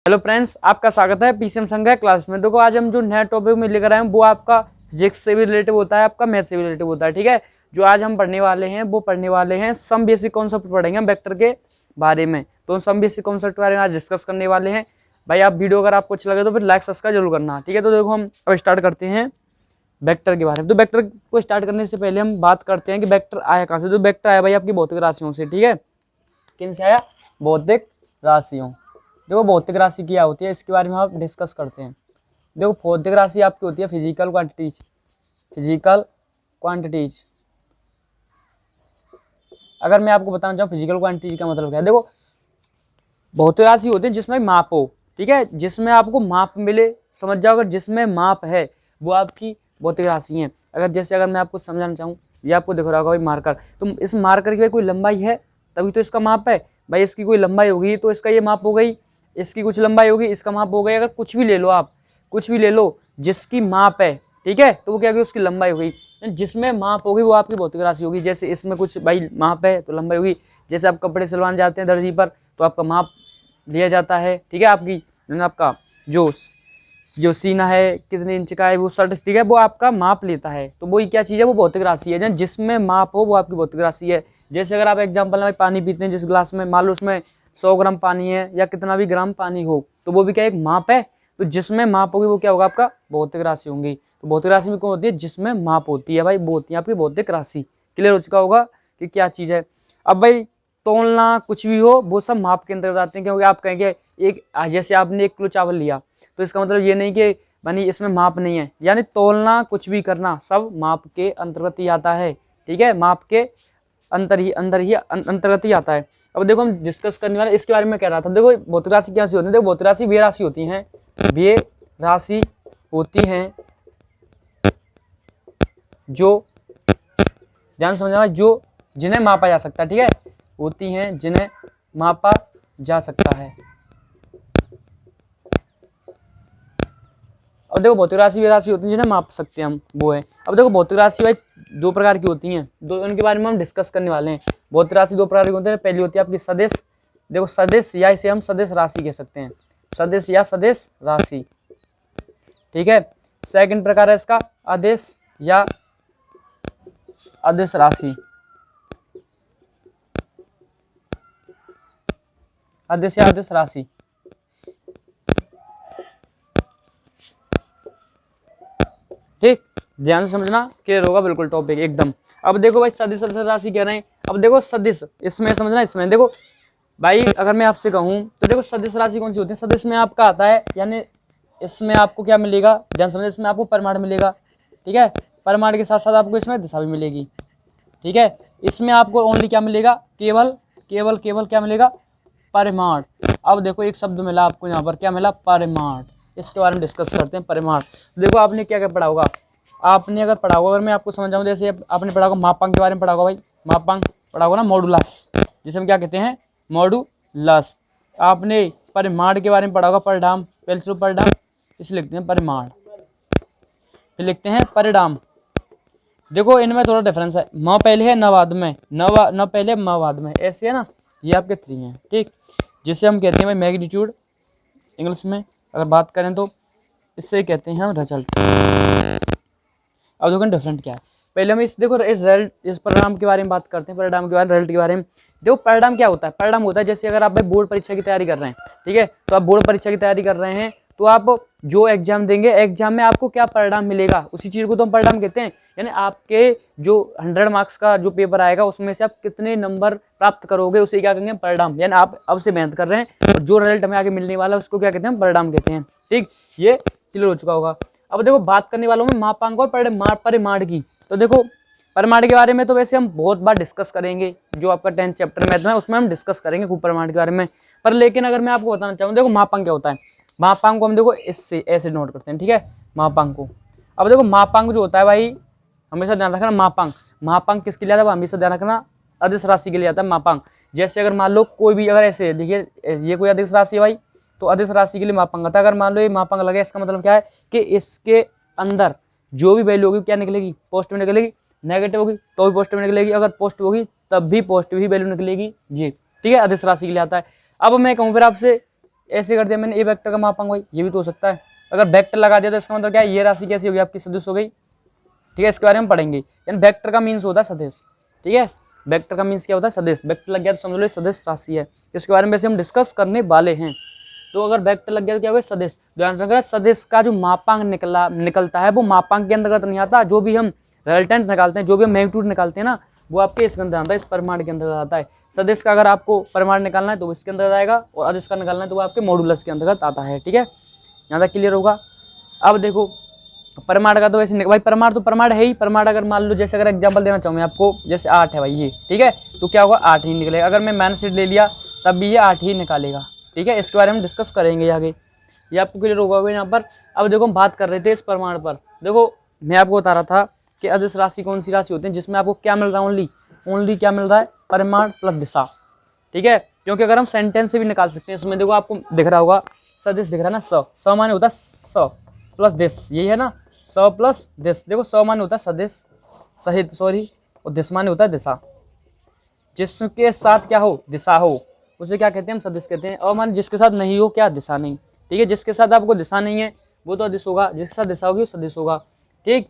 Hello friends, आपका स्वागत है पीसीएम संघ क्लास में। देखो आज हम जो नया टॉपिक में लेकर आए हैं वो आपका फिजिक्स से भी रिलेटिव होता है, आपका मैथ से भी रिलेटिव होता है। ठीक है, जो आज हम पढ़ने वाले हैं वो पढ़ने वाले हैं सम बेसिक कॉन्सेप्ट पढ़ेंगे हम वेक्टर के बारे में। तो सम बेसिक कॉन्सेप्ट के बारे में आज डिस्कस करने वाले हैं। भाई आप वीडियो अगर आपको अच्छा लगे तो फिर लाइक सब्सक्राइब जरूर करना। ठीक है, तो देखो हम अब स्टार्ट करते हैं वेक्टर के बारे में। तो वेक्टर को स्टार्ट करने से पहले हम बात करते हैं कि वेक्टर आया कहाँ से। तो वेक्टर आया भाई आपकी भौतिक राशियों से। ठीक है, किन से आया? भौतिक राशियों। देखो भौतिक राशि क्या होती है इसके बारे में आप डिस्कस करते हैं। देखो भौतिक राशि आपकी होती है फिजिकल क्वांटिटीज। फिजिकल क्वांटिटीज अगर मैं आपको बताना चाहूँ फिजिकल क्वांटिटीज का मतलब क्या है, देखो भौतिक राशि होती है जिसमें माप हो। ठीक है, जिसमें आपको माप मिले, समझ जाओ। अगर जिसमें माप है वो आपकी भौतिक राशि है। अगर जैसे अगर मैं आपको समझाना चाहूँ, ये आपको दिख रहा होगा भाई मार्कर, तो इस मार्कर की कोई लंबाई है तभी तो इसका माप है। भाई इसकी कोई लंबाई होगी तो इसका ये माप हो गई, इसकी कुछ लंबाई होगी इसका माप हो गई। अगर कुछ भी ले लो आप, कुछ भी ले लो जिसकी माप है, ठीक है, तो वो क्या होगी? उसकी लंबाई होगी। जिसमें माप होगी वो आपकी भौतिक राशि होगी। जैसे इसमें कुछ भाई माप है तो लंबाई होगी। जैसे आप कपड़े सिलवाने जाते हैं दर्जी पर तो आपका माप लिया जाता है। ठीक है, आपका जो सीना है कितने इंच का है वो शर्ट, ठीक है, वो आपका माप लेता है। तो वो क्या चीज़ है? वो भौतिक राशि है। जिसमें माप हो वो आपकी भौतिक राशि है। जैसे अगर आप एग्जाम्पल में पानी पीते हैं जिस गिलास में, मान लो उसमें 100 ग्राम पानी है या कितना भी ग्राम पानी हो, तो वो भी क्या एक माप है। तो जिसमें माप होगी वो क्या होगा? आपका भौतिक राशि होंगी। तो भौतिक राशि में कौन होती है? जिसमें माप होती है भाई, वो होती है आपकी भौतिक राशि। क्लियर हो चुका होगा कि क्या चीज़ है। अब भाई तोलना कुछ भी हो वो सब माप के अंतर्गत आते हैं। क्योंकि आप कहेंगे एक, जैसे आपने 1 किलो चावल लिया तो इसका मतलब ये नहीं कि बनी इसमें माप नहीं है। यानी तोलना कुछ भी करना सब माप के अंतर्गत ही आता है। ठीक है, माप के अंतर्गत ही आता है। अब देखो हम डिस्कस करने वाले इसके बारे में कह रहा था। देखो भौतिक राशि क्या होती है? देखो भौतिक राशि वे राशि होती हैं, वे राशि होती हैं जो, ध्यान समझना, जो जिन्हें मापा जा सकता है। ठीक है, होती हैं जिन्हें मापा जा सकता है। अब देखो भौतिक राशि वे राशि होती है जिन्हें माप सकते हैं हम, वो है। अब देखो भौतिक राशि भाई 2 प्रकार की होती हैं, दो उनके बारे में हम डिस्कस करने वाले हैं। भौतिक राशि 2 प्रकार की होती है। पहली होती है आपकी सदिश। देखो सदिश, या इसे हम सदिश राशि कह सकते हैं, सदिश या सदिश राशि। ठीक है, सेकंड प्रकार है इसका अदिश या अदिश राशि। अदिश या अदिश राशि। ठीक, ध्यान से समझना, क्लियर होगा बिल्कुल टॉपिक एकदम। अब देखो भाई सदिश राशि कह रहे हैं। अब देखो सदिश, इसमें समझना, इसमें देखो भाई अगर मैं आपसे कहूँ तो देखो सदिश राशि कौन सी होती है? सदिश में आपका आता है, यानी इसमें आपको क्या मिलेगा? ध्यान समझना, इसमें आपको परिमाण मिलेगा। ठीक है, परिमाण के साथ साथ आपको इसमें दिशा भी मिलेगी। ठीक है, इसमें आपको ओनली क्या मिलेगा? केवल केवल केवल क्या मिलेगा? परिमाण। अब देखो एक शब्द मिला आपको यहाँ पर, क्या मिला? परिमाण। इसके बारे में डिस्कस करते हैं, परिमाण। देखो आपने क्या क्या पढ़ा होगा? आपने अगर पढ़ा होगा, अगर मैं आपको समझाऊं, जैसे आपने पढ़ा होगा मापांक के बारे में पढ़ा होगा भाई, मापांक पढ़ा होगा ना, मॉडुलस, जिसे हम क्या कहते हैं? मॉडुलस। आपने परिमाण के बारे में पढ़ा होगा, परिणाम, पहले परिणाम, इसे लिखते हैं परिमाण, फिर लिखते हैं परिणाम। देखो इनमें थोड़ा डिफरेंस है, म पहले है न बाद में, न पहले म बाद में, ऐसे है ना, ये आपके 3 हैं। ठीक, जिसे हम कहते हैं भाई मैग्नीट्यूड, इंग्लिश में अगर बात करें तो इससे कहते हैं हम रिजल्ट। अब देखो डिफरेंट क्या है। पहले हम देखो इस परिणाम के बारे में बात करते हैं, परिणाम के बारे में, रिजल्ट के बारे में। देखो परिणाम क्या होता है? परिणाम होता है जैसे अगर आप भाई बोर्ड परीक्षा की तैयारी कर रहे हैं, ठीक है, तो आप बोर्ड परीक्षा की तैयारी कर रहे हैं तो आप जो एग्जाम देंगे, एग्जाम में आपको क्या परिणाम मिलेगा, उसी चीज़ को तो हम परिणाम कहते हैं। यानी आपके जो 100 मार्क्स का जो पेपर आएगा उसमें से आप कितने नंबर प्राप्त करोगे उसे क्या कहेंगे? परिणाम। यानी आप अब से मेहनत कर रहे हैं और जो रिजल्ट हमें आगे मिलने वाला है उसको क्या कहते हैं? परिणाम कहते हैं। ठीक, ये क्लियर हो चुका होगा। अब देखो बात करने वालों में मापांक और परिमाण की। तो देखो परिमाण के बारे में तो वैसे हम बहुत बार डिस्कस करेंगे, जो आपका 10th चैप्टर मैथ में उसमें हम डिस्कस करेंगे खूब परिमाण के बारे में। पर लेकिन अगर मैं आपको बताना चाहूँ, देखो मापांक क्या होता है? मापांक को हम देखो इससे ऐसे नोट करते हैं। ठीक है, मापांक को। अब देखो मापांक जो होता है भाई, हमेशा ध्यान रखना, मापांक किसके लिए आता है? हमेशा ध्यान रखना, अदिश राशि के लिए आता है मापांक। जैसे अगर मान लो कोई भी, अगर ऐसे देखिए ये कोई अदिश राशि है भाई, तो अदिश राशि के लिए मापांक आता है। अगर मान लो ये मापांक लगे, इसका मतलब क्या है कि इसके अंदर जो भी वैल्यू होगी क्या निकलेगी? पॉजिटिव निकलेगी। नेगेटिव होगी तो भी पॉजिटिव निकलेगी, अगर पॉजिटिव होगी तब भी पॉजिटिव ही वैल्यू निकलेगी। जी, ठीक है, अदिश राशि के लिए आता है। अब मैं कहूँ फिर आपसे ऐसे कर दिया मैंने, ए वेक्टर का मापांक भाई, ये भी तो हो सकता है। अगर वेक्टर लगा दिया तो इसका मतलब क्या है, ये राशि कैसी होगी आपकी, सदिश हो गई। ठीक है, इसके बारे में पढ़ेंगे। यानी वेक्टर का मीन्स होता है सदिश। ठीक है, वेक्टर का मीन्स क्या होता है, सदिश। वेक्टर लग गया तो समझ लो सदिश राशि है, इसके बारे में वैसे हम डिस्कस करने वाले हैं। तो अगर वेक्टर लग गया तो क्या होगा, सदिश। ध्यान रखना, सदिश का जो मापांक निकलता है वो मापांक के अंतर्गत नहीं आता। जो भी हम रिजल्टेंट निकालते हैं, जो भी हम मैग्नीट्यूड निकालते हैं ना, वो आपके इसके अंदर आता है, इस परिमाण के अंतर्गत आता है। सदिश का अगर आपको परिमाण निकालना है तो इसके अंदर आएगा, और अदिश का निकालना है तो वो आपके मॉडुलस के अंतर्गत आता है। ठीक है, यहाँ तक क्लियर होगा। अब देखो परमाण का तो वैसे भाई, परमाण तो परमाण है ही। परमाण अगर मान लो, जैसे अगर एग्जांपल देना चाहूँ मैं आपको, जैसे 8 है भाई ये, ठीक है, तो क्या होगा, 8 ही निकलेगा। अगर मैं माइनस ले लिया तब भी ये 8 ही निकालेगा। ठीक है, इसके बारे में डिस्कस करेंगे आगे, ये आपको क्लियर होगा यहाँ पर। अब देखो हम बात कर रहे थे इस परमाण पर। देखो मैं आपको बता रहा था कि अदिश राशि कौन सी राशि होती है जिसमें आपको क्या मिल रहा है, ओनली क्या मिल रहा है, परिमाण प्लस दिशा। ठीक है, क्योंकि अगर हम सेंटेंस से भी निकाल सकते हैं, इसमें देखो आपको दिख रहा होगा सदिश दिख रहा है ना, स माने होता है स प्लस दिश, यही है ना, स प्लस दिश। देखो स माने होता है सदिश, सहित सॉरी, और दिश माने होता है दिशा। जिसके साथ क्या हो, दिशा हो, उसे क्या कहते हैं, हम सदिश कहते हैं। और मान जिसके साथ नहीं हो, क्या, दिशा नहीं। ठीक है, जिसके साथ आपको दिशा नहीं है वो तो अदिश होगा, जिसके साथ दिशा होगी वो सदिश होगा। ठीक,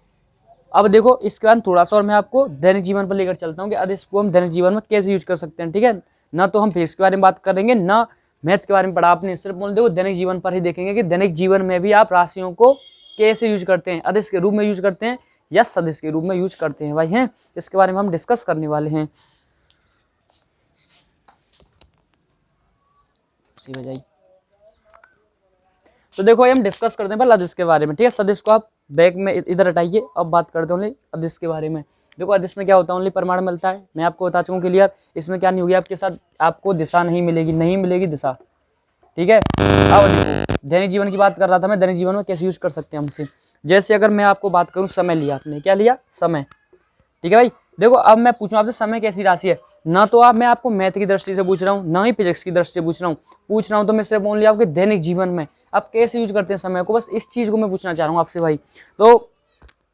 अब देखो इसके बाद थोड़ा सा और मैं आपको दैनिक जीवन पर लेकर चलता हूँ कि अदिश को हम दैनिक जीवन में कैसे यूज कर सकते हैं। ठीक है, ना तो हम फेस के बारे में बात करेंगे, ना मैथ के बारे में पढ़ा आपने, सिर्फ बोल देखो दैनिक जीवन पर ही देखेंगे कि दैनिक जीवन में भी आप राशियों को कैसे यूज करते हैं, अदिश के रूप में यूज करते हैं या सदिश के रूप में यूज करते हैं भाई, हैं, इसके बारे में हम डिस्कस करने वाले हैं। बजाई तो देखो हम डिस्कस करते हैं पहले अदिश के बारे में। ठीक है, सदिश को आप बैक में इधर हटाइए, अब बात करते हैं अदिश के बारे में। देखो अदिश में क्या होता है, ओनली परिमाण मिलता है। मैं आपको बता चुका हूँ क्लियर, इसमें क्या नहीं होगी आपके साथ, आपको दिशा नहीं मिलेगी, नहीं मिलेगी दिशा। ठीक है, अब देखो दैनिक जीवन की बात कर रहा था मैं, दैनिक जीवन में कैसे यूज कर सकते हैं हमसे। जैसे अगर मैं आपको बात करूँ, समय लिया आपने, क्या लिया, समय। ठीक है भाई, देखो अब मैं पूछूं आपसे समय कैसी राशि है, ना तो आप मैं आपको मैथ की दृष्टि से पूछ रहा हूँ, ना ही फिजिक्स की दृष्टि से पूछ रहा हूँ तो मैं सिर्फ ओनली आपके दैनिक जीवन में आप कैसे यूज करते हैं समय को, बस इस चीज को मैं पूछना चाह रहा हूँ आपसे भाई। तो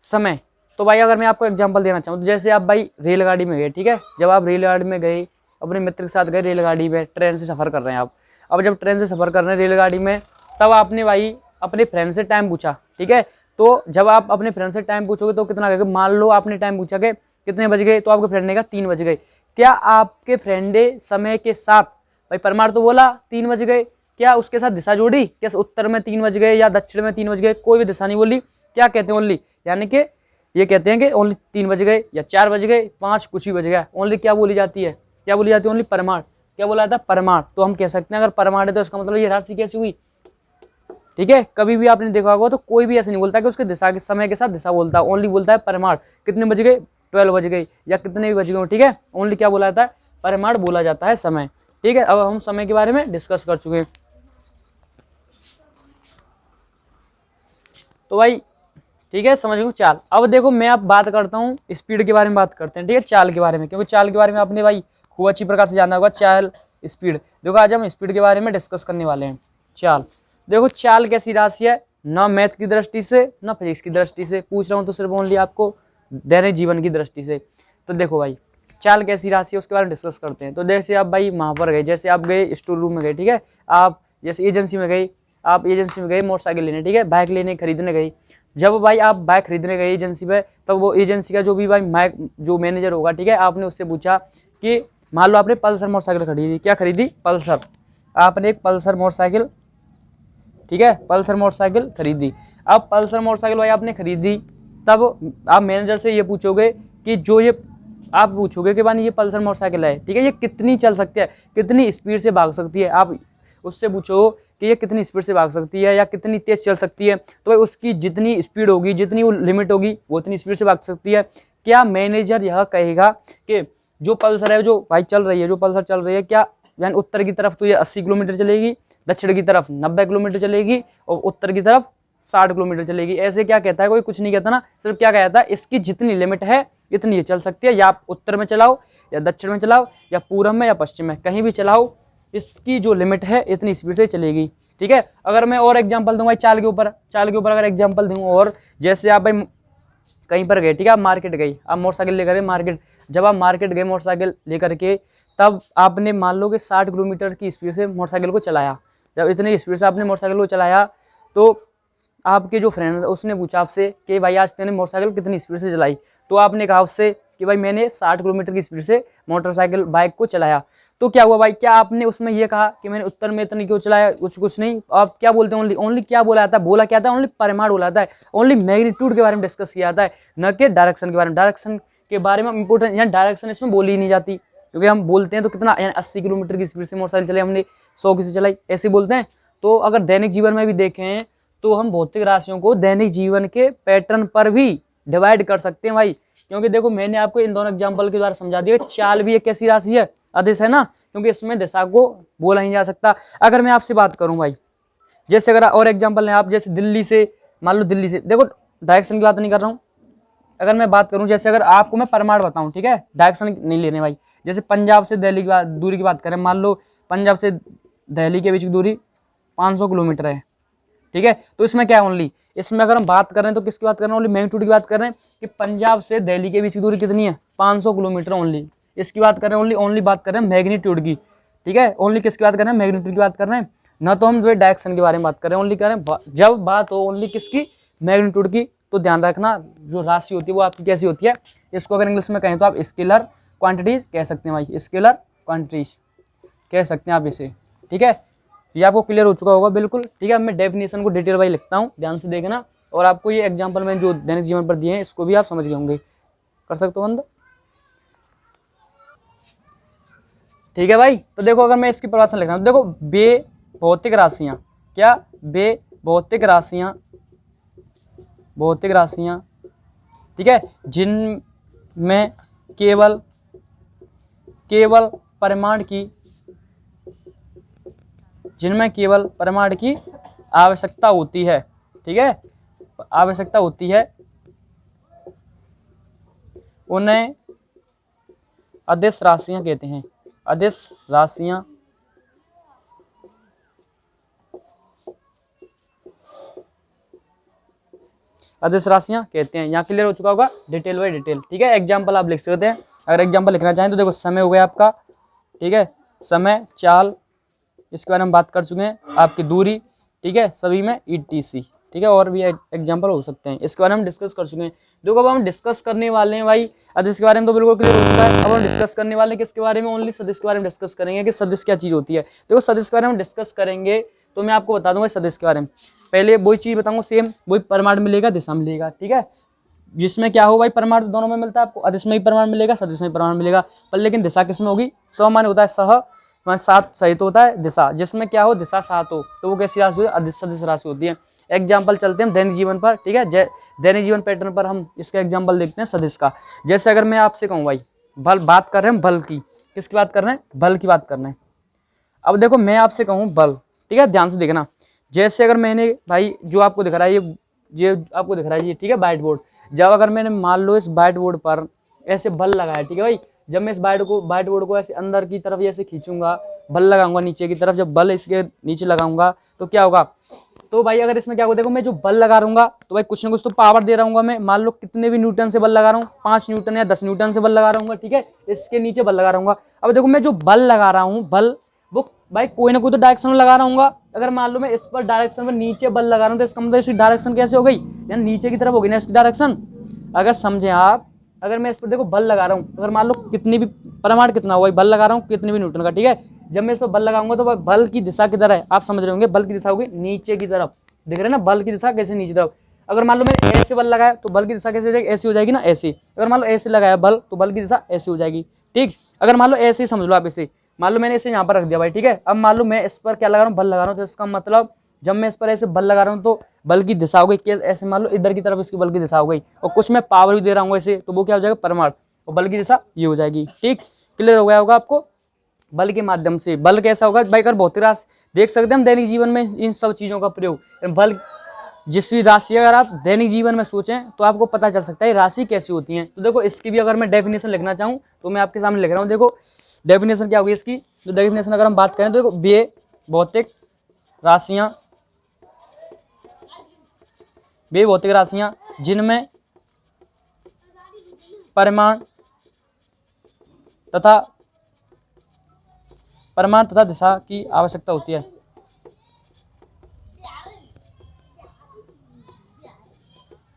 समय, तो भाई अगर मैं आपको एग्जांपल देना चाहूँ तो जैसे आप भाई रेलगाड़ी में गए, ठीक है, जब आप रेलगाड़ी में गए, अपने मित्र के साथ गए रेलगाड़ी में, ट्रेन से सफर कर रहे हैं आप। अब जब ट्रेन से सफर कर रहे हैं रेलगाड़ी में, तब आपने भाई अपने फ्रेंड से टाइम पूछा। ठीक है, तो जब आप अपने फ्रेंड से टाइम पूछोगे तो कितना लगेगा, मान लो आपने टाइम पूछा कि कितने बज गए, तो आपके फ्रेंड ने कहा 3 बज गए। क्या आपके फ्रेंड ने समय के साथ, भाई परमार तो बोला 3 बज गए, क्या उसके साथ दिशा जोड़ी, क्या उत्तर में 3 बज गए या दक्षिण में 3 बज गए, कोई भी दिशा नहीं बोली। क्या कहते हैं, ओनली, यानी कि ये कहते हैं कि ओनली 3 बज गए या 4 बज गए, 5 कुछ भी बज गया, ओनली क्या बोली जाती है, क्या बोली जाती है, ओनली परमाण। क्या बोला जाता है, परमाण। तो हम कह सकते हैं अगर परमाण है तो इसका मतलब ये राशि कैसी हुई। ठीक है, कभी भी आपने देखा होगा तो कोई भी ऐसे नहीं बोलता कि उसके दिशा के समय के साथ दिशा बोलता है, ओनली बोलता है परमाण। कितने बज गए, 12 बज गए या कितने भी बज गए। ठीक है, ओनली क्या बोला जाता है, परिमाण बोला जाता है, समय। ठीक है, अब हम समय के बारे में डिस्कस कर चुके हैं। तो भाई ठीक है, समझ गए चाल। अब देखो मैं अब बात करता हूँ स्पीड के बारे में, बात करते हैं। ठीक है, चाल के बारे में, क्योंकि चाल के बारे में आपने भाई खूब अच्छी प्रकार से जाना होगा, चाल, स्पीड। देखो आज हम स्पीड के बारे में डिस्कस करने वाले हैं। चाल, देखो चाल कैसी राशि है, ना मैथ की दृष्टि से ना फिजिक्स की दृष्टि से पूछ रहा हूँ, तो सिर्फ ओनली आपको दैनिक जीवन की दृष्टि से। तो देखो भाई चाल कैसी राशि है उसके बारे में डिस्कस करते हैं। तो जैसे आप भाई वहाँ पर गए, जैसे आप गए स्टोर रूम में गए, ठीक है, आप जैसे एजेंसी में गए, आप एजेंसी में गए मोटरसाइकिल लेने, ठीक है, बाइक लेने खरीदने गई। जब भाई आप बाइक खरीदने गए एजेंसी पे, तब वो एजेंसी का जो भी भाई जो मैनेजर होगा, ठीक है, आपने उससे पूछा कि मान लो आपने पल्सर मोटरसाइकिल खरीदी, क्या खरीदी, पल्सर। आपने एक पल्सर मोटरसाइकिल, ठीक है, पल्सर मोटरसाइकिल खरीदी। अब पल्सर मोटरसाइकिल भाई आपने खरीदी, तब आप मैनेजर से ये पूछोगे कि जो ये आप पूछोगे कि भाई ये पल्सर मोटरसाइकिल है, ठीक है, ये कितनी चल सकती है, कितनी स्पीड से भाग सकती है। आप उससे पूछो कि ये कितनी स्पीड से भाग सकती है या कितनी तेज चल सकती है, तो भाई उसकी जितनी स्पीड होगी, जितनी वो लिमिट होगी, वो उतनी स्पीड से भाग सकती है। क्या मैनेजर यह कहेगा कि जो पल्सर है, जो भाई चल रही है, जो पल्सर चल रही है, क्या यानी उत्तर की तरफ तो ये 80 किलोमीटर चलेगी, दक्षिण की तरफ 90 किलोमीटर चलेगी और उत्तर की तरफ 60 किलोमीटर चलेगी, ऐसे क्या कहता है, कोई कुछ नहीं कहता ना, सिर्फ क्या कहता है, इसकी जितनी लिमिट है इतनी ये चल सकती है, या आप उत्तर में चलाओ या दक्षिण में चलाओ या पूरब में या पश्चिम में, कहीं भी चलाओ, इसकी जो लिमिट है इतनी स्पीड से चलेगी। ठीक है, अगर मैं और एग्जांपल दूं भाई चाल के ऊपर अगर एग्जांपल दूं, और जैसे आप भाई कहीं पर गए, ठीक है, आप मार्केट गई, आप मोटरसाइकिल लेकर गए मार्केट। जब आप मार्केट गए मोटरसाइकिल लेकर के, तब आपने मान लो कि 60 किलोमीटर की स्पीड से मोटरसाइकिल को चलाया, जब इतनी स्पीड से आपने मोटरसाइकिल को चलाया तो आपके जो फ्रेंड है उसने पूछा आपसे कि भाई आज तेने मोटरसाइकिल कितनी स्पीड से चलाई, तो आपने कहा उससे कि भाई मैंने 60 किलोमीटर की स्पीड से मोटरसाइकिल बाइक को चलाया। तो क्या हुआ भाई, क्या आपने उसमें ये कहा कि मैंने उत्तर में इतनी क्यों चलाया, कुछ नहीं। आप क्या बोलते हैं, ओनली ओनली क्या बोला जाता है, बोला क्या था, ओनली परिमाण बोला जाता है, ओनली मैग्नीट्यूड के बारे में डिस्कस किया जाता है, न कि डायरेक्शन के बारे में। डायरेक्शन के बारे में इंपोर्टेंट, यहाँ डायरेक्शन इसमें बोली ही नहीं जाती, क्योंकि हम बोलते हैं तो कितना 80 किलोमीटर की स्पीड से मोटरसाइकिल चलाई हमने, 100 की से चलाई, ऐसे बोलते हैं। तो अगर दैनिक जीवन में भी देखें तो हम भौतिक राशियों को दैनिक जीवन के पैटर्न पर भी डिवाइड कर सकते हैं भाई, क्योंकि देखो मैंने आपको इन दोनों एग्जांपल के द्वारा समझा दिया। चाल भी एक कैसी राशि है, अदिश है ना, क्योंकि इसमें दिशा को बोला ही जा सकता। अगर मैं आपसे बात करूं भाई, जैसे अगर और एग्जांपल है, आप जैसे दिल्ली से, मान लो दिल्ली से, देखो डायरेक्शन की बात नहीं कर रहा हूँ, अगर मैं बात करूं जैसे अगर आपको मैं परिमाण बताऊं, ठीक है, डायरेक्शन नहीं लेने भाई। जैसे पंजाब से दिल्ली की दूरी की बात करें, मान लो पंजाब से दिल्ली के बीच की दूरी 500 किलोमीटर है, ठीक है। तो इसमें क्या है, ओनली इसमें अगर हम बात कर रहे हैं तो किसकी बात कर रहे हैं, ओनली मैग्नीट्यूड की बात कर रहे हैं कि पंजाब से दिल्ली के बीच की दूरी कितनी है, 500 किलोमीटर, ओनली इसकी बात कर रहे हैं, ओनली ओनली बात कर रहे हैं मैग्नीट्यूड की, ठीक है। ओनली किसकी बात कर रहे हैं, मैग्नीट्यूड की बात कर रहे हैं, ना तो हम जो डायरेक्शन के बारे में बात कर रहे हैं। ओनली कर रहे हैं जब बात हो ओनली किसकी, मैग्नीट्यूड की। तो ध्यान रखना जो राशि होती है वो आपकी कैसी होती है, इसको अगर इंग्लिश में कहें तो आप स्केलर क्वांटिटीज कह सकते हैं भाई, स्केलर क्वांटिटीज कह सकते हैं आप इसे, ठीक है। ये आपको क्लियर हो चुका होगा बिल्कुल, ठीक है। मैं डेफिनेशन को डिटेल वाइज लिखता हूँ, ध्यान से देखना, और आपको ये एग्जांपल में जो दैनिक जीवन पर दिए हैं इसको भी आप समझ गए होंगे। कर सकते हो बंद, ठीक है भाई। तो देखो अगर मैं इसकी परिभाषा लिख रहा हूँ, देखो बे भौतिक राशियाँ, क्या बे भौतिक राशियाँ, भौतिक राशियाँ, ठीक है, जिनमें केवल केवल परिमाण की, जिनमें केवल परिमाण की आवश्यकता होती है, ठीक है, आवश्यकता होती है, उन्हें अदिश राशियां कहते हैं, अदिश राशियां, अदिश राशियां कहते हैं। यहाँ क्लियर हो चुका होगा डिटेल बाई डिटेल, ठीक है। एग्जाम्पल आप लिख सकते हैं, अगर एग्जाम्पल लिखना चाहें तो देखो समय हो गया आपका, ठीक है, समय, चाल, इसके बारे में बात कर चुके हैं, आपकी दूरी, ठीक है, सभी में ETC, ठीक है, और भी एग्जांपल हो सकते हैं, इसके बारे में डिस्कस कर चुके हैं। देखो अब हम डिस्कस करने वाले हैं भाई अदिश के बारे में, तो बिल्कुल क्लियर हो चुका है। अब हम डिस्कस करने वाले हैं किसके बारे में, ओनली सदिश के बारे में डिस्कस करेंगे कि सदिश क्या चीज़ होती है। देखो सदिश के बारे में डिस्कस करेंगे तो मैं आपको बता दूंगा सदिश के बारे में। पहले वही चीज़ बताऊंगा, सेम वही परिमाण मिलेगा, दिशा मिलेगा, ठीक है, जिसमें क्या हो भाई, परिमाण दोनों में मिलता है आपको, अदिश में भी परिमाण मिलेगा, सदिश में भी परिमाण मिलेगा, पर लेकिन दिशा किसमें होगी, समान होता है, सह सात सहित होता है दिशा, जिसमें क्या हो, दिशा सात हो, तो वो कैसी राशि होती है, सदिश राशि होती है। एग्जाम्पल चलते हैं हम दैनिक जीवन पर, ठीक है, दैनिक जीवन पैटर्न पर हम इसका एग्जाम्पल देखते हैं सदिश का। जैसे अगर मैं आपसे कहूँ भाई, बल बात कर रहे हैं बल की, किसकी बात कर रहे हैं, बल की बात कर रहे हैं। अब देखो मैं आपसे कहूँ बल, ठीक है, ध्यान से देखना। जैसे अगर मैंने भाई जो आपको दिख रहा है ये आपको दिख रहा है ये, ठीक है, व्हाइट बोर्ड, जब अगर मैंने मान लो इस व्हाइट बोर्ड पर ऐसे बल लगाया, ठीक है भाई, जब मैं इस व्हाइट बोर्ड को ऐसे अंदर की तरफ ऐसे खींचूंगा, बल लगाऊंगा नीचे की तरफ, जब बल इसके नीचे लगाऊंगा तो क्या होगा, तो भाई अगर इसमें क्या होगा, देखो मैं जो बल लगा रहूंगा तो भाई कुछ ना कुछ तो पावर दे रहा मैं, मान लो कितने भी न्यूटन से बल लगा रहा हूँ, 5 न्यूटन या 10 न्यूटन से बल लगा रहूंगा, ठीक है, इसके नीचे बल लगा रहूंगा। अब देखो मैं जो बल लगा रहा हूँ, बल वो भाई कोई ना कोई तो डायरेक्शन में लगा रहूंगा। अगर मान लो मैं इस पर डायरेक्शन में नीचे बल लगा रहा हूँ तो इसका मतलब इसकी डायरेक्शन कैसे हो गई, यानी नीचे की तरफ होगी ना इसकी डायरेक्शन। अगर समझे आप, अगर मैं इस पर देखो बल लगा रहा हूँ, अगर मान लो कितनी भी परिमाण कितना हुआ, बल लगा रहा हूँ कितने भी न्यूटन का, ठीक है, जब मैं इस पर बल लगाऊंगा तो बल की दिशा किधर है, आप समझ रहे होंगे, बल की दिशा होगी नीचे की तरफ, दिख रहे ना बल की दिशा कैसे नीचे तरफ। अगर मान लो मैंने ऐसे बल लगाया तो बल की दिशा कैसे हो जाएगी, ऐसी हो जाएगी ना, ऐसी। अगर मान लो ऐसे लगाया बल तो बल की दिशा ऐसी हो जाएगी, ठीक। अगर मान लो ऐसे ही समझ लो आप, इसे मान लो मैंने इसे यहाँ पर रख दिया भाई, ठीक है। अब मान लो मैं इस पर क्या लगा रहा हूँ, बल लगा रहा हूँ, तो इसका मतलब जब मैं इस पर ऐसे बल लगा रहा हूँ तो बल की दिशा हो गई, ऐसे मान लो इधर की तरफ इसकी बल की दिशा हो गई, और कुछ मैं पावर भी दे रहा हूँ ऐसे, तो वो क्या हो जाएगा, परिमाण, और बल की दिशा ये हो जाएगी, ठीक। क्लियर हो गया होगा आपको। बल के माध्यम से बल कैसा होगा भाई, अगर भौतिक राशि देख सकते हैं हम दैनिक जीवन में इन सब चीजों का प्रयोग, बल जिस भी राशि अगर आप दैनिक जीवन में सोचें तो आपको पता चल सकता है राशि कैसी होती है। तो देखो इसकी भी अगर मैं डेफिनेशन लिखना चाहूँ तो मैं आपके सामने लिख रहा हूँ, देखो डेफिनेशन क्या होगी इसकी। तो डेफिनेशन अगर हम बात करें तो देखो बे भौतिक राशियां, वे भौतिक राशियां जिनमें परिमाण तथा दिशा की आवश्यकता होती है,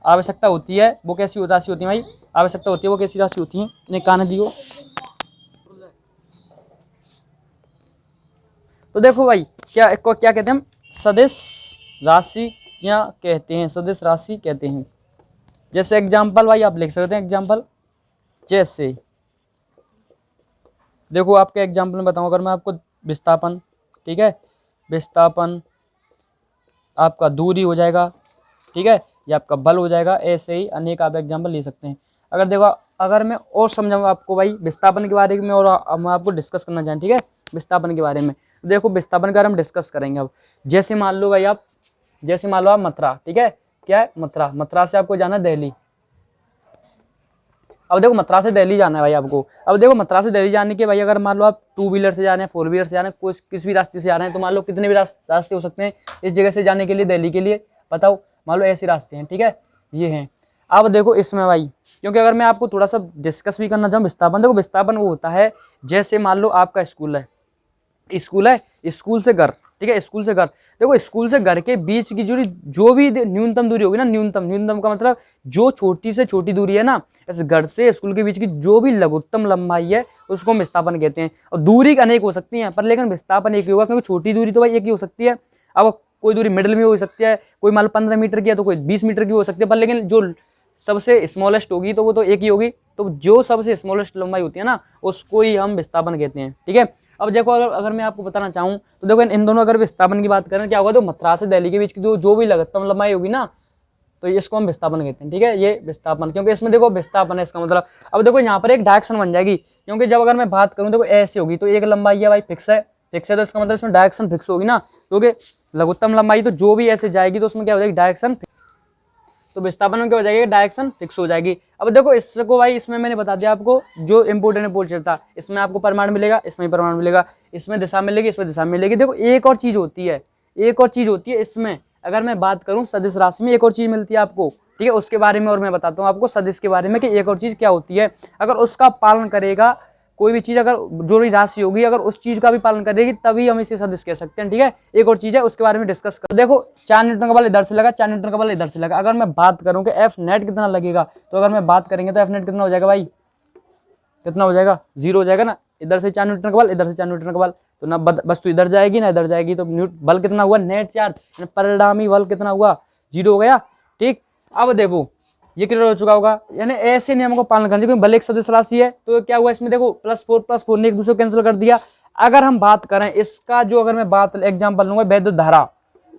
आवश्यकता होती है वो कैसी राशि होती है भाई, आवश्यकता होती है वो कैसी राशि होती है, इन्हें कहने दियो। तो देखो भाई क्या कहते हैं हम, सदिश राशि क्या कहते हैं, सदिश राशि कहते हैं। जैसे एग्जाम्पल भाई आप लिख सकते हैं, एग्जाम्पल जैसे देखो आपके एग्जाम्पल में बताऊं, अगर मैं आपको विस्थापन, ठीक है, विस्थापन आपका दूरी हो जाएगा, ठीक है, ये आपका बल हो जाएगा, ऐसे ही अनेक आप एग्जाम्पल ले सकते हैं। अगर देखो अगर मैं और समझाऊँ आपको भाई विस्थापन के बारे में, और हम आपको डिस्कस करना चाहें, ठीक है, विस्थापन के बारे में, देखो विस्थापन के बारे में डिस्कस करेंगे अब। जैसे मान लो भाई आप, जैसे मान लो आप मथुरा, ठीक है, क्या है मथुरा, मथुरा से आपको जाना है दिल्ली। अब देखो मथुरा से दिल्ली जाना है भाई आपको। अब देखो मथुरा से दिल्ली जाने के भाई अगर मान लो आप 2 व्हीलर से जा रहे हैं, 4 व्हीलर से जा रहे हैं, किस भी रास्ते से जा रहे हैं, तो मान लो कितने भी रास्ते हो सकते हैं इस जगह से जाने के लिए, दिल्ली के लिए, बताओ, मान लो ऐसे रास्ते हैं, ठीक है, ये हैं। अब देखो इसमें भाई, क्योंकि अगर मैं आपको थोड़ा सा डिस्कस भी करना चाहूँ विस्थापन, देखो विस्थापन वो होता है, जैसे मान लो आपका स्कूल है, स्कूल से घर, ठीक है, स्कूल से घर, देखो स्कूल से घर के बीच की दूरी, जो भी न्यूनतम दूरी होगी ना, न्यूनतम का मतलब जो छोटी से छोटी दूरी है ना, इस घर से स्कूल के बीच की जो भी लघुत्तम लंबाई है उसको हम विस्थापन कहते हैं। और दूरी अनेक हो सकती है, पर लेकिन विस्थापन एक ही होगा, क्योंकि छोटी दूरी तो भाई एक ही हो सकती है। अब कोई दूरी मिडिल में हो सकती है, कोई मान लो 15 मीटर की है तो कोई 20 मीटर की हो सकती है, पर लेकिन जो सबसे स्मॉलेस्ट होगी तो वो तो एक ही होगी। तो जो सबसे स्मॉलेस्ट लंबाई होती है ना, उसको ही हम विस्थापन कहते हैं, ठीक है। अब देखो अगर मैं आपको बताना चाहूँ तो देखो इन दोनों अगर विस्थापन की बात करें क्या होगा, तो मथुरा से दिल्ली के बीच की जो भी लघुत्तम लंबाई होगी ना, तो इसको हम विस्थापन कहते हैं, ठीक है, ये विस्थापन, क्योंकि इसमें देखो विस्थापन है इसका मतलब। अब देखो यहाँ पर एक डायरेक्शन बन जाएगी, क्योंकि जब अगर मैं बात करूँ देखो ऐसे होगी, तो एक लंबाई है भाई फिक्स है, तो इसका मतलब इसमें डायरेक्शन फिक्स होगी ना, क्योंकि लघुत्तम लंबाई तो जो भी ऐसे जाएगी तो उसमें क्या हो जाएगी, डायरेक्शन, तो विस्थापन में क्या हो जाएगी, डायरेक्शन फिक्स हो जाएगी। अब देखो इसको भाई, इसमें मैंने बता दिया आपको जो इंपोर्टेंट था, इसमें आपको परिमाण मिलेगा, इसमें परिमाण मिलेगा, इसमें दिशा मिलेगी, इसमें दिशा मिलेगी। देखो एक और चीज होती है, इसमें अगर मैं बात करूं सदिश राशि में एक और चीज मिलती है आपको, ठीक है, उसके बारे में और मैं बताता हूँ आपको सदिश के बारे में कि एक और चीज क्या होती है। अगर उसका पालन करेगा कोई भी चीज, अगर जो भी राशि होगी अगर उस चीज का भी पालन करेगी तभी हम इसे सदिश कह सकते हैं, ठीक है। एक और चीज है उसके बारे में डिस्कस कर, देखो 4 न्यूटन का बल इधर से लगा, 4 न्यूटन का बल इधर से लगा। अगर मैं बात करूं कि एफ नेट कितना लगेगा, तो अगर मैं बात करेंगे तो एफ नेट कितना हो जाएगा भाई, कितना हो जाएगा, 0 हो जाएगा ना। इधर से 4 न्यूटन का बल, इधर से 4 न्यूटन का बल, तो ना वस्तु इधर जाएगी ना इधर जाएगी, तो बल कितना हुआ, नेट चार्ज, परिणामी बल कितना हुआ, 0 हो गया, ठीक। अब देखो ये क्लियर हो चुका होगा, यानी ऐसे नियम को पालन करना चाहिए। भले एक सदिश राशि है तो क्या हुआ इसमें, देखो +4 ने एक दूसरे को कैंसिल कर दिया। अगर हम बात करें इसका, जो अगर मैं बात एग्जांपल लूंगा वैद्युत धारा,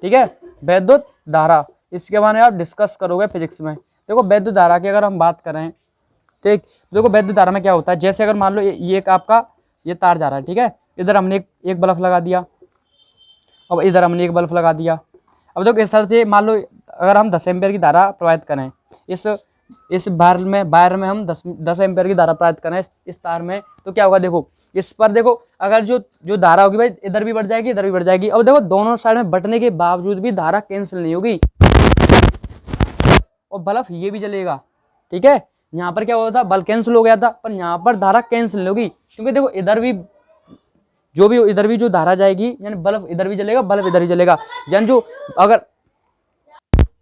ठीक है, वैद्युत धारा, इसके बारे में आप डिस्कस करोगे फिजिक्स में। देखो वैद्युत धारा की अगर हम बात करें, ठीक, देखो वैद्युत धारा में क्या होता है, जैसे अगर मान लो ये एक आपका ये तार जा रहा है, ठीक है, इधर हमने एक बल्ब लगा दिया, अब इधर हमने एक बल्ब लगा दिया। अब देखो इस तरह से मान लो अगर हम 10 एम्पीयर की धारा प्रवाहित करें, इस वायर में हम 10 एम्पीयर की धारा प्रवाहित करें इस तार में, तो क्या होगा, देखो इस पर देखो अगर जो धारा होगी भाई इधर भी बढ़ जाएगी इधर भी बढ़ जाएगी। अब देखो दोनों साइड में बटने के बावजूद भी धारा कैंसिल नहीं होगी और बल्ब ये भी जलेगा, ठीक है। यहाँ पर क्या हुआ था, बल्ब कैंसिल हो गया था, पर यहाँ पर धारा कैंसिल नहीं होगी, क्योंकि देखो इधर भी जो धारा जाएगी, यानी बल्ब इधर भी जलेगा बल्ब इधर ही जलेगा, यानी जो अगर,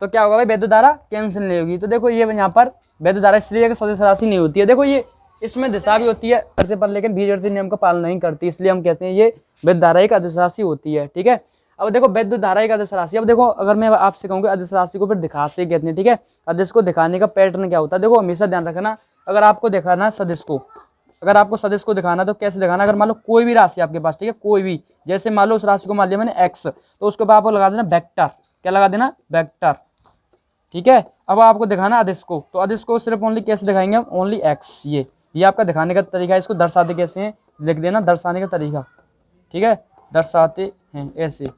तो क्या होगा भाई, वैद्युत धारा कैंसिल नहीं होगी। तो देखो ये यहाँ पर वैद्युत धारा इसलिए सदिश राशि नहीं होती है। देखो ये इसमें दिशा भी होती है करते पर, लेकिन बीजगणितीय नियम का पालन नहीं करती, इसलिए हम कहते हैं ये वैद्युत धारा एक अदिश राशि होती है, ठीक है। अब देखो वैद्युत धारा एक अदिश राशि, अब देखो अगर मैं आपसे कहूँ अदिश राशि को फिर दिखा से कहते हैं, ठीक है। अदिश को दिखाने का पैटर्न क्या होता है, देखो हमेशा ध्यान रखना, अगर आपको दिखाना सदिश को, अगर आपको सदिश को दिखाना तो कैसे दिखाना, अगर मान लो कोई भी राशि आपके पास, ठीक है, कोई भी, जैसे मान लो उस राशि को मान लिया मैंने एक्स, तो उसके बाद आपको लगा देना वेक्टर, क्या लगा देना, वेक्टर, ठीक है। अब आपको दिखाना अदिश को, तो अदिश को सिर्फ ओनली कैसे दिखाएंगे हम, ओनली एक्स, ये आपका दिखाने का तरीका है। इसको दर्शाते कैसे हैं लिख देना, दर्शाने का तरीका, ठीक है, दर्शाते हैं ऐसे,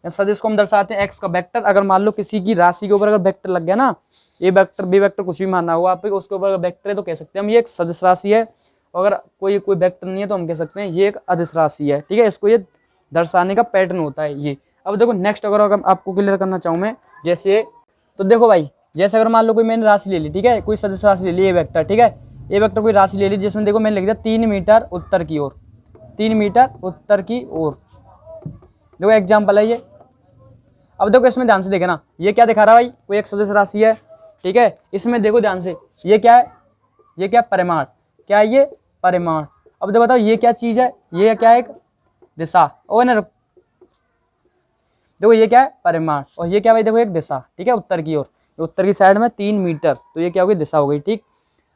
सदिश को हम दर्शाते हैं एक्स का वेक्टर। अगर मान लो किसी की राशि के ऊपर अगर वेक्टर लग गया ना, ए वेक्टर बी वेक्टर कुछ भी मानना हुआ आप, उसके ऊपर वेक्टर है तो कह सकते हैं हम ये एक सदिश राशि है। अगर कोई वेक्टर नहीं है तो हम कह सकते हैं ये एक अदिश राशि है, ठीक है। इसको ये दर्शाने का पैटर्न होता है ये। अब देखो नेक्स्ट अगर आपको क्लियर करना चाहूँ मैं, जैसे, तो देखो भाई जैसे अगर मान लो कोई मैंने राशि ले ली, ठीक है, कोई सदिश राशि ले ली ए वेक्टर, ठीक है, ए वेक्टर कोई राशि ले ली जिसमें देखो मैंने लिख दिया 3 मीटर उत्तर की ओर, 3 मीटर उत्तर की ओर, देखो एग्जाम्पल है ये। अब देखो इसमें ध्यान से देखे ना, ये क्या दिखा रहा है भाई, कोई एक सदिश राशि है, ठीक है। इसमें देखो ध्यान से, ये क्या है, ये क्या परिमाण, क्या है ये परिमाण। अब देखो बताओ ये क्या चीज है, ये क्या है एक दिशा, और ना देखो ये क्या है परिमाण, और ये क्या भाई देखो एक दिशा, ठीक है, उत्तर की ओर, उत्तर की साइड में 3 मीटर, तो ये क्या होगी दिशा हो गई, ठीक।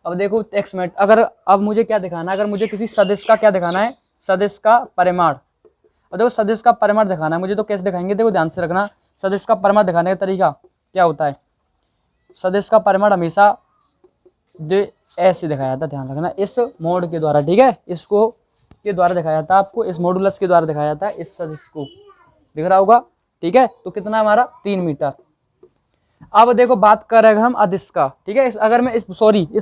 अब देखो x मिनट, अगर अब मुझे क्या दिखाना है, अगर मुझे किसी सदिश का क्या दिखाना है, सदिश का परिमाण। और देखो सदिश का परिमाण दिखाना है मुझे, तो कैसे दिखाएंगे, देखो ध्यान से रखना, सदिश का परिमाण दिखाने का तरीका क्या होता है। सदिश का परिमाण हमेशा जो ऐसे दिखाया जाता है, ध्यान रखना, इस मोड के द्वारा, ठीक है, इसको के द्वारा दिखाया जाता है आपको, इस मॉडुलस के द्वारा दिखाया जाता है, इस सदिश को दिख रहा होगा, ठीक है। तो कितना हमारा 3 मीटर। अब देखो बात कर रहे हैं हम अदिश का, ठीक है। अगर मैं इस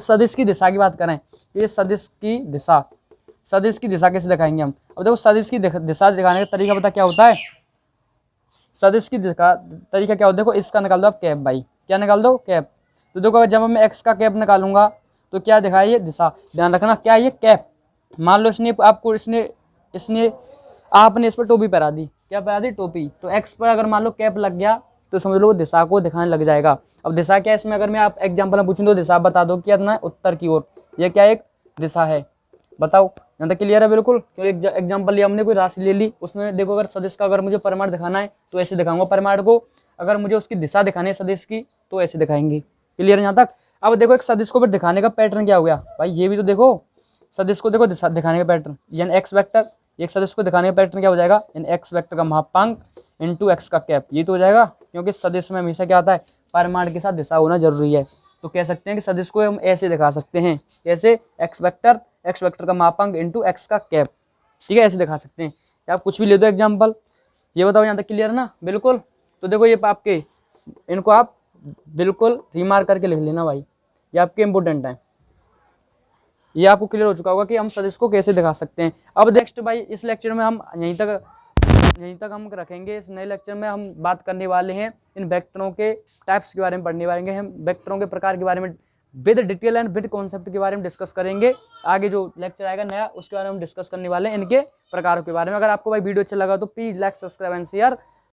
सदिश की दिशा की बात करें, ये सदिश की दिशा, सदिश की दिशा कैसे दिखाएंगे हम। अब देखो सदिश की दिशा दिखाने का तरीका पता क्या होता है, सदिश की दिशा तरीका क्या होता है, देखो इसका निकाल दो आप कैप भाई, क्या निकाल दो कैप। तो देखो जब मैं एक्स का कैप निकालूंगा तो क्या दिखाई ये दिशा, ध्यान रखना क्या ये कैप। मान लो इसने आपको इसने आपने इस पर टोपी पहरा दी, क्या पहरा दी टोपी, तो एक्स पर अगर मान लो कैप लग गया तो समझ लो दिशा को दिखाने लग जाएगा। अब दिशा क्या है इसमें, अगर मैं आप एग्जाम्पल में पूछूं तो दिशा बता दो क्या है, उत्तर की ओर, ये क्या एक दिशा है, बताओ। यहाँ तक क्लियर है बिल्कुल, क्योंकि एग्जाम्पल लिया हमने, कोई राशि ले ली, उसमें देखो अगर सदिश का अगर मुझे परिमाण दिखाना है तो ऐसे दिखाऊंगा परिमाण को, अगर मुझे उसकी दिशा दिखानी है सदिश की तो ऐसे दिखाएंगे। क्लियर यहाँ तक। अब देखो एक सदिश को फिर दिखाने का पैटर्न क्या हो गया भाई, ये भी तो देखो सदिश को देखो दिखाने का पैटर्न, यानी एक्स वेक्टर, एक सदिश को दिखाने का पैटर्न क्या हो जाएगा, यानी एक्स वेक्टर का मापांक इंटू एक्स का कैप, ये तो हो जाएगा, क्योंकि सदिश में हमेशा क्या आता है परिमाण के साथ दिशा होना जरूरी है। तो कह सकते हैं कि सदिश को हम ऐसे दिखा सकते हैं, कैसे, एक्स वेक्टर का मापांक इंटू एक्स का कैप, ठीक है, ऐसे दिखा सकते हैं। या आप कुछ भी ले दो एग्जाम्पल, ये बताओ यहाँ तक क्लियर है ना बिल्कुल। तो देखो ये आपके, इनको आप बिल्कुल रिमार्क करके लिख लेना भाई, ये आपके इंपॉर्टेंट है, ये आपको क्लियर हो चुका होगा कि हम सदिश को कैसे दिखा सकते हैं। अब नेक्स्ट भाई इस लेक्चर में हम यहीं तक हम रखेंगे। इस नए लेक्चर में हम बात करने वाले हैं इन वेक्टरों के टाइप्स के बारे में पढ़ने वाले हैं, हम वेक्टरों के प्रकार के बारे में with detail and with concept के बारे में डिस्कस करेंगे। आगे जो लेक्चर आएगा नया उसके बारे में हम डिस्कस करने वाले हैं, इनके प्रकारों के बारे में। अगर आपको भाई वीडियो अच्छा लगा तो please like subscribe and share.